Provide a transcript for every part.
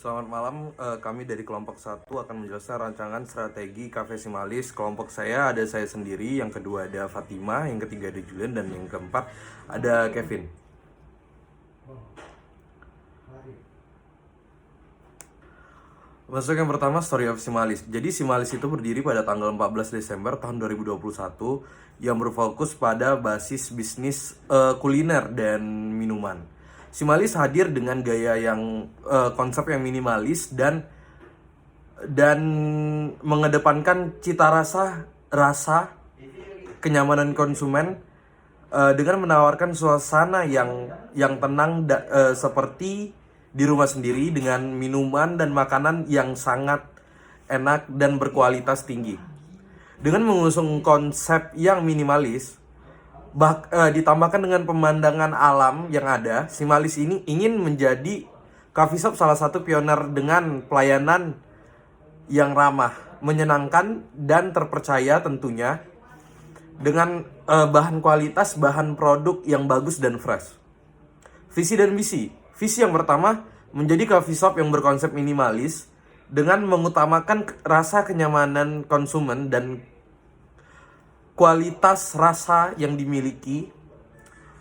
Selamat malam, kami dari kelompok 1 akan menjelaskan rancangan strategi Cafe Simalis. Kelompok saya ada saya sendiri, yang kedua ada Fatima, yang ketiga ada Julian, dan yang keempat ada Kevin. Masuk yang pertama, Story of Simalis. Jadi Simalis itu berdiri pada tanggal 14 Desember tahun 2021 yang berfokus pada basis bisnis kuliner dan minuman. Simalis hadir dengan gaya yang konsep yang minimalis dan mengedepankan cita rasa kenyamanan konsumen dengan menawarkan suasana yang tenang seperti di rumah sendiri dengan minuman dan makanan yang sangat enak dan berkualitas tinggi. Dengan mengusung konsep yang minimalis, ditambahkan dengan pemandangan alam yang ada, Simalis ini ingin menjadi coffee shop salah satu pioner dengan pelayanan yang ramah, menyenangkan, dan terpercaya tentunya dengan bahan kualitas, bahan produk yang bagus dan fresh. Visi dan misi. Visi yang pertama, menjadi coffee shop yang berkonsep minimalis dengan mengutamakan rasa kenyamanan konsumen dan kualitas rasa yang dimiliki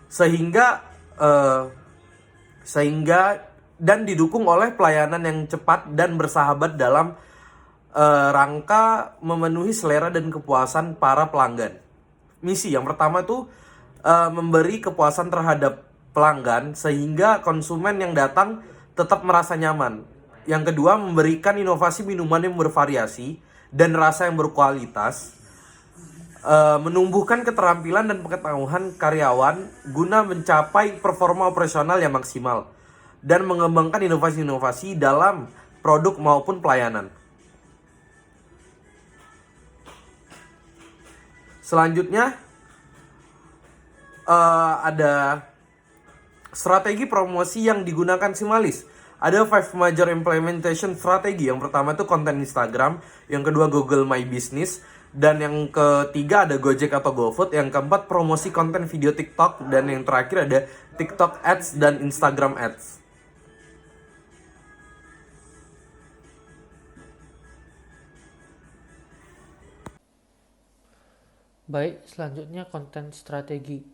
sehingga dan didukung oleh pelayanan yang cepat dan bersahabat dalam rangka memenuhi selera dan kepuasan para pelanggan. Misi yang pertama tuh memberi kepuasan terhadap pelanggan sehingga konsumen yang datang tetap merasa nyaman. Yang kedua, memberikan inovasi minuman yang bervariasi dan rasa yang berkualitas, menumbuhkan keterampilan dan pengetahuan karyawan guna mencapai performa operasional yang maksimal, dan mengembangkan inovasi-inovasi dalam produk maupun pelayanan. Selanjutnya ada strategi promosi yang digunakan Simalis. Ada 5 major implementation strategi. Yang pertama itu konten Instagram, yang kedua Google My Business, dan yang ketiga ada Gojek atau GoFood, yang keempat promosi konten video TikTok, dan yang terakhir ada TikTok Ads dan Instagram Ads. Baik, selanjutnya konten strategi.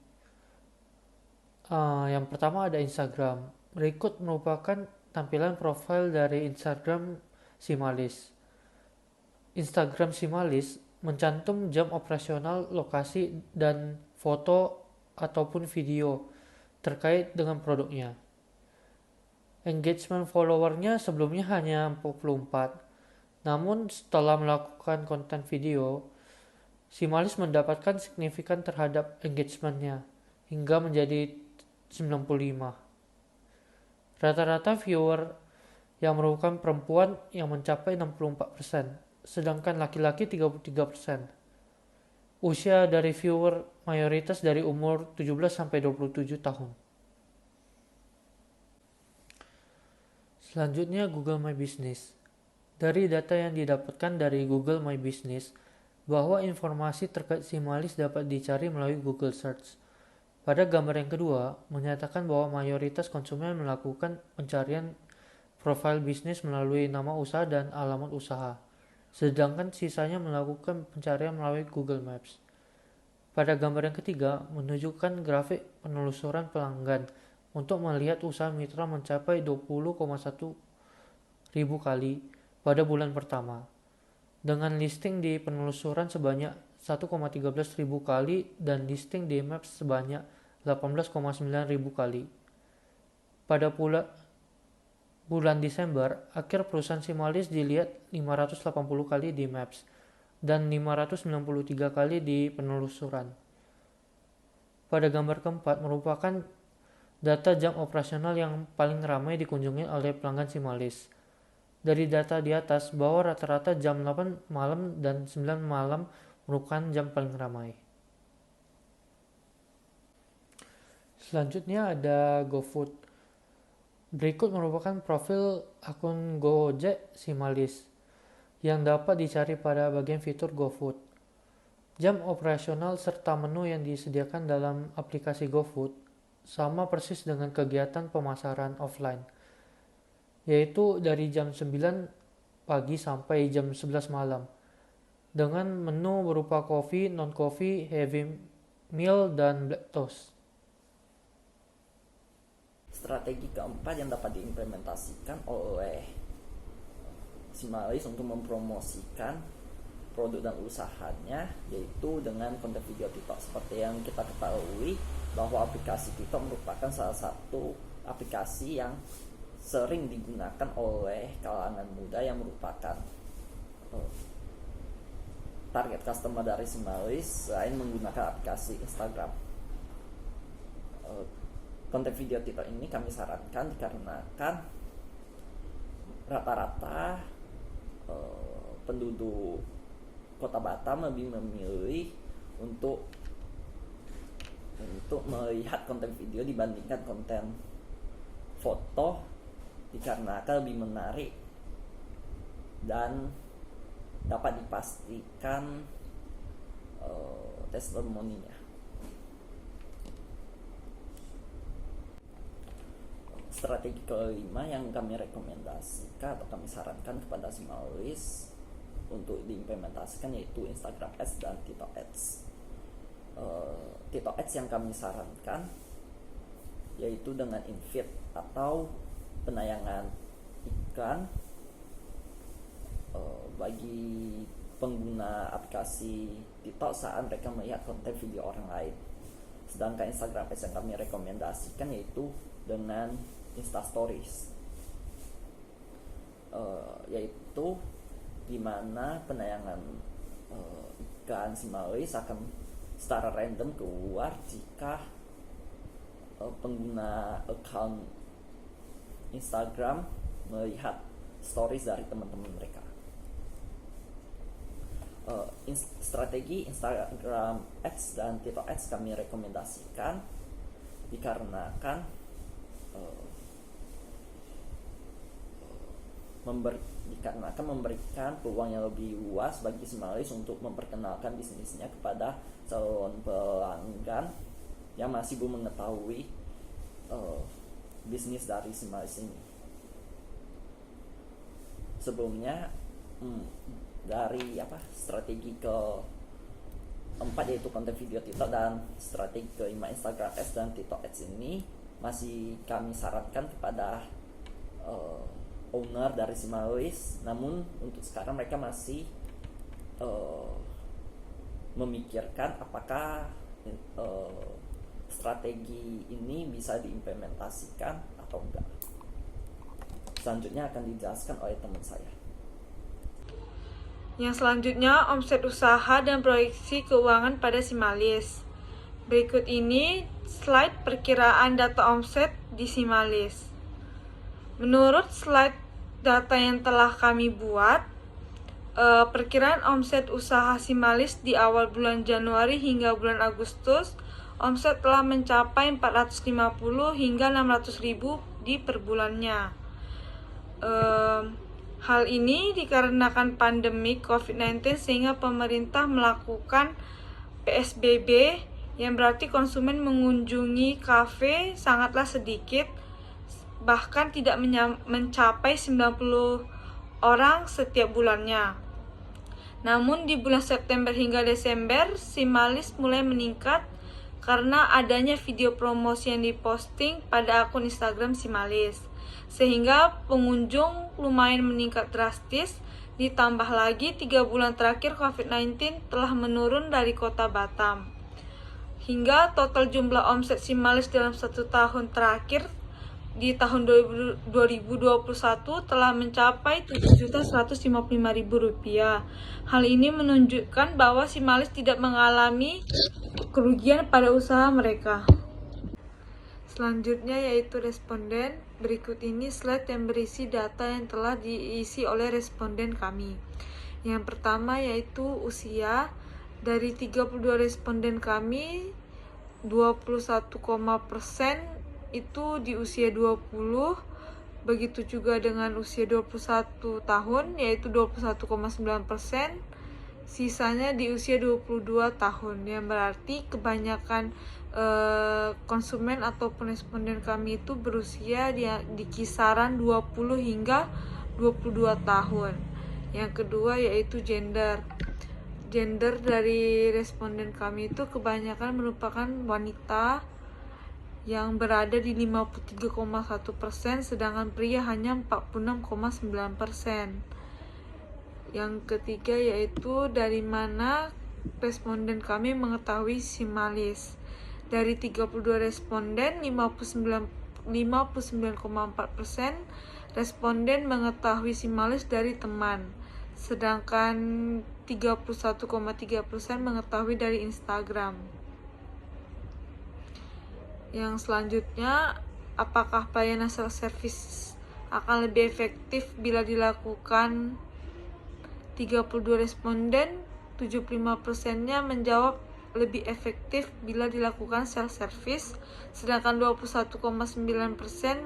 Yang pertama ada Instagram. Berikut merupakan tampilan profil dari Instagram Simalis. Instagram Simalis mencantum jam operasional, lokasi, dan foto ataupun video terkait dengan produknya. Engagement followernya sebelumnya hanya 44, namun setelah melakukan konten video, Simalis mendapatkan signifikan terhadap engagementnya hingga menjadi 95. Rata-rata viewer yang merupakan perempuan yang mencapai 64%, sedangkan laki-laki 33%. Usia dari viewer mayoritas dari umur 17-27 tahun. Selanjutnya Google My Business. Dari data yang didapatkan dari Google My Business, bahwa informasi terkait Simalis dapat dicari melalui Google Search. Pada gambar yang kedua, menyatakan bahwa mayoritas konsumen melakukan pencarian profil bisnis melalui nama usaha dan alamat usaha, sedangkan sisanya melakukan pencarian melalui Google Maps. Pada gambar yang ketiga, menunjukkan grafik penelusuran pelanggan untuk melihat usaha mitra mencapai 20,1 ribu kali pada bulan pertama, dengan listing di penelusuran sebanyak 1,13 ribu kali dan listing di Maps sebanyak 18,9 ribu kali. Pada bulan Desember, akhir perusahaan Simalis dilihat 580 kali di Maps dan 593 kali di penelusuran. Pada gambar keempat merupakan data jam operasional yang paling ramai dikunjungi oleh pelanggan Simalis. Dari data di atas bahwa rata-rata jam 8 malam dan 9 malam merupakan jam paling ramai. Selanjutnya ada GoFood. Berikut merupakan profil akun Gojek Simalis yang dapat dicari pada bagian fitur GoFood. Jam operasional serta menu yang disediakan dalam aplikasi GoFood sama persis dengan kegiatan pemasaran offline. yaitu dari jam 9 pagi sampai jam 11 malam, dengan menu berupa kopi, non-kopi, heavy meal, dan black toast. Strategi keempat yang dapat diimplementasikan oleh Simalis untuk mempromosikan produk dan usahanya yaitu dengan konten video TikTok. Seperti yang kita ketahui bahwa aplikasi TikTok merupakan salah satu aplikasi yang sering digunakan oleh kalangan muda yang merupakan target customer dari Simalis selain menggunakan aplikasi Instagram. Konten video TikTok ini kami sarankan dikarenakan rata-rata penduduk Kota Batam lebih memilih untuk melihat konten video dibandingkan konten foto, dikarenakan lebih menarik dan dapat dipastikan testimoninya. Strategi kelima yang kami rekomendasikan atau kami sarankan kepada Simalis untuk diimplementasikan yaitu Instagram Ads dan TikTok Ads. TikTok Ads yang kami sarankan yaitu dengan in-feed atau penayangan iklan bagi pengguna aplikasi TikTok saat mereka melihat konten video orang lain. Sedangkan Instagram Ads yang kami rekomendasikan yaitu dengan Insta Stories, yaitu dimana penayangan iklan Simalis akan secara random keluar jika pengguna account Instagram melihat stories dari teman-teman mereka. Strategi Instagram Ads dan TikTok Ads kami rekomendasikan dikarenakan memberikan peluang yang lebih luas bagi Simalis untuk memperkenalkan bisnisnya kepada calon pelanggan yang masih belum mengetahui bisnis dari Simalis ini. Sebelumnya dari strategi keempat yaitu konten video TikTok dan strategi kelima Instagram Ads dan TikTok Ads ini masih kami sarankan kepada owner dari Simalis, namun untuk sekarang mereka masih memikirkan apakah strategi ini bisa diimplementasikan atau enggak. Selanjutnya akan dijelaskan oleh teman saya. Yang selanjutnya, omset usaha dan proyeksi keuangan pada Simalis. Berikut ini slide perkiraan data omset di Simalis. Menurut slide data yang telah kami buat, perkiraan omset usaha Simalis di awal bulan Januari hingga bulan Agustus, omset telah mencapai 450 hingga 600 ribu di per bulannya. Hal ini dikarenakan pandemi COVID-19 sehingga pemerintah melakukan PSBB yang berarti konsumen mengunjungi kafe sangatlah sedikit, bahkan tidak mencapai 90 orang setiap bulannya. Namun di bulan September hingga Desember, Simalis mulai meningkat karena adanya video promosi yang diposting pada akun Instagram Simalis, sehingga pengunjung lumayan meningkat drastis. Ditambah lagi 3 bulan terakhir COVID-19 telah menurun dari Kota Batam, hingga total jumlah omset Simalis dalam 1 tahun terakhir di tahun 2021 telah mencapai Rp7.155.000. Hal ini menunjukkan bahwa Simalis tidak mengalami kerugian pada usaha mereka. Selanjutnya yaitu responden. Berikut ini slide yang berisi data yang telah diisi oleh responden kami. Yang pertama yaitu usia. Dari 32 responden kami, 21% itu di usia 20, begitu juga dengan usia 21 tahun yaitu 21,9%, sisanya di usia 22 tahun, yang berarti kebanyakan konsumen ataupun responden kami itu berusia di kisaran 20 hingga 22 tahun. Yang kedua yaitu gender. Gender dari responden kami itu kebanyakan merupakan wanita yang berada di 53,1%, sedangkan pria hanya 46,9%. Yang ketiga yaitu dari mana responden kami mengetahui simalis. Dari 32 responden, 59,4% responden mengetahui simalis dari teman, sedangkan 31,3% mengetahui dari Instagram. Yang selanjutnya, apakah pelayanan self-service akan lebih efektif bila dilakukan? 32 responden, 75%-nya menjawab lebih efektif bila dilakukan self-service, sedangkan 21,9%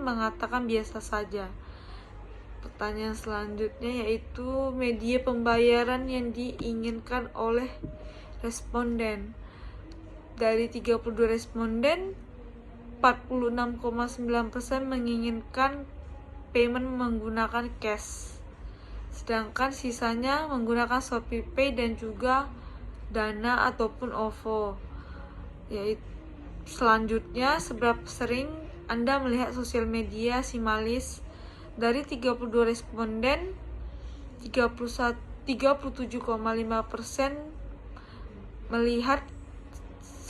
mengatakan biasa saja. Pertanyaan selanjutnya yaitu media pembayaran yang diinginkan oleh responden. Dari 32 responden, 46,9% menginginkan payment menggunakan cash, sedangkan sisanya menggunakan ShopeePay dan juga Dana ataupun OVO. Yaitu selanjutnya, seberapa sering Anda melihat sosial media simalis? Dari 32 responden, 37,5% melihat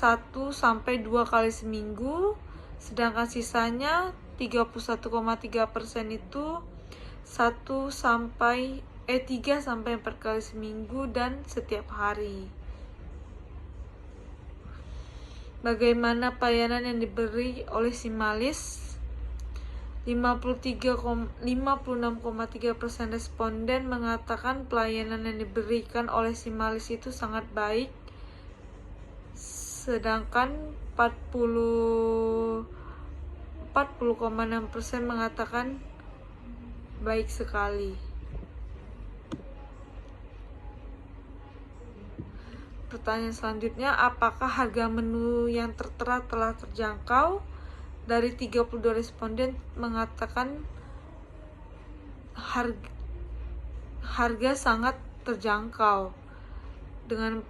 1-2 kali seminggu, sedangkan sisanya 31,3% itu 3-4 kali seminggu dan setiap hari. Bagaimana pelayanan yang diberi oleh simalis? 56,3% responden mengatakan pelayanan yang diberikan oleh simalis itu sangat baik, sedangkan 40,6% mengatakan baik sekali. Pertanyaan selanjutnya, apakah harga menu yang tertera telah terjangkau? Dari 32 responden mengatakan harga sangat terjangkau. Dengan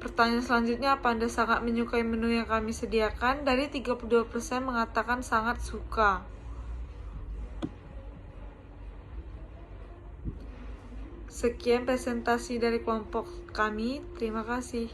pertanyaan selanjutnya, apa Anda sangat menyukai menu yang kami sediakan? Dari 32% mengatakan sangat suka. Sekian presentasi dari kelompok kami. Terima kasih.